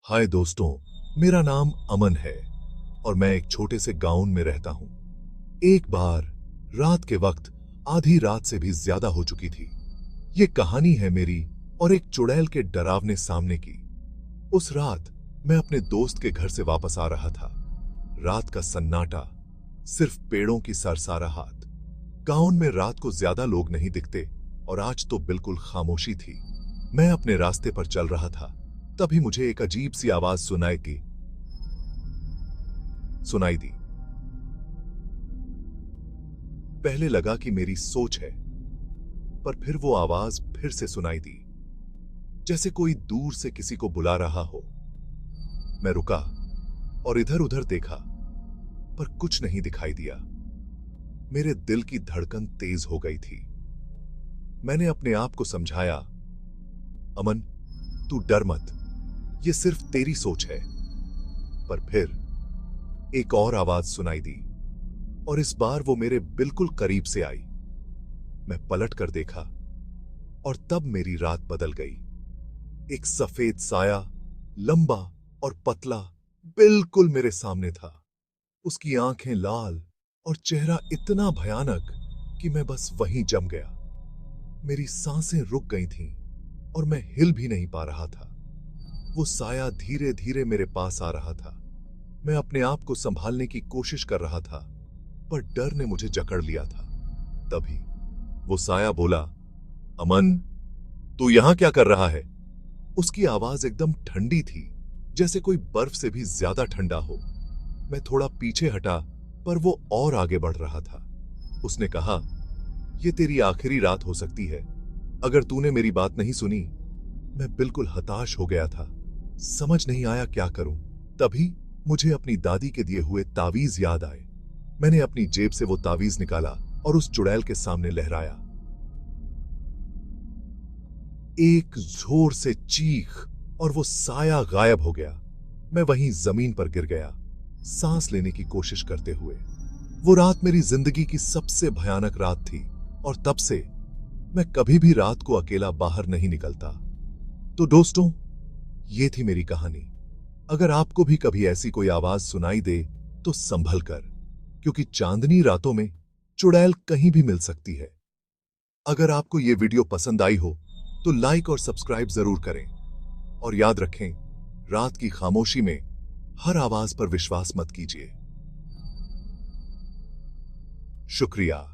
हाय दोस्तों, मेरा नाम अमन है और मैं एक छोटे से गांव में रहता हूं। एक बार रात के वक्त आधी रात से भी ज्यादा हो चुकी थी। ये कहानी है मेरी और एक चुड़ैल के डरावने सामने की। उस रात मैं अपने दोस्त के घर से वापस आ रहा था। रात का सन्नाटा, सिर्फ पेड़ों की सरसराहट। गांव में रात को ज्यादा लोग नहीं दिखते और आज तो बिल्कुल खामोशी थी। मैं अपने रास्ते पर चल रहा था, तभी मुझे एक अजीब सी आवाज सुनाई दी। पहले लगा कि मेरी सोच है, पर फिर वो आवाज फिर से सुनाई दी, जैसे कोई दूर से किसी को बुला रहा हो। मैं रुका और इधर उधर देखा, पर कुछ नहीं दिखाई दिया। मेरे दिल की धड़कन तेज हो गई थी। मैंने अपने आप को समझाया, अमन, तू डर मत, ये सिर्फ तेरी सोच है। पर फिर एक और आवाज सुनाई दी और इस बार वो मेरे बिल्कुल करीब से आई। मैं पलट कर देखा और तब मेरी रात बदल गई। एक सफेद साया, लंबा और पतला, बिल्कुल मेरे सामने था। उसकी आंखें लाल और चेहरा इतना भयानक कि मैं बस वहीं जम गया। मेरी सांसें रुक गई थीं और मैं हिल भी नहीं पा रहा था। वो साया धीरे धीरे मेरे पास आ रहा था। मैं अपने आप को संभालने की कोशिश कर रहा था, पर डर ने मुझे जकड़ लिया था। तभी वो साया बोला, अमन, तू यहां क्या कर रहा है? उसकी आवाज एकदम ठंडी थी, जैसे कोई बर्फ से भी ज्यादा ठंडा हो। मैं थोड़ा पीछे हटा, पर वो और आगे बढ़ रहा था। उसने कहा, यह तेरी आखिरी रात हो सकती है, अगर तूने मेरी बात नहीं सुनी। मैं बिल्कुल हताश हो गया था, समझ नहीं आया क्या करूं। तभी मुझे अपनी दादी के दिए हुए तावीज याद आए। मैंने अपनी जेब से वो तावीज निकाला और उस चुड़ैल के सामने लहराया। एक जोर से चीख और वो साया गायब हो गया। मैं वहीं जमीन पर गिर गया, सांस लेने की कोशिश करते हुए। वो रात मेरी जिंदगी की सबसे भयानक रात थी और तब से मैं कभी भी रात को अकेला बाहर नहीं निकलता। तो दोस्तों, ये थी मेरी कहानी। अगर आपको भी कभी ऐसी कोई आवाज सुनाई दे तो संभल कर, क्योंकि चांदनी रातों में चुड़ैल कहीं भी मिल सकती है। अगर आपको ये वीडियो पसंद आई हो तो लाइक और सब्सक्राइब जरूर करें और याद रखें, रात की खामोशी में हर आवाज पर विश्वास मत कीजिए। शुक्रिया।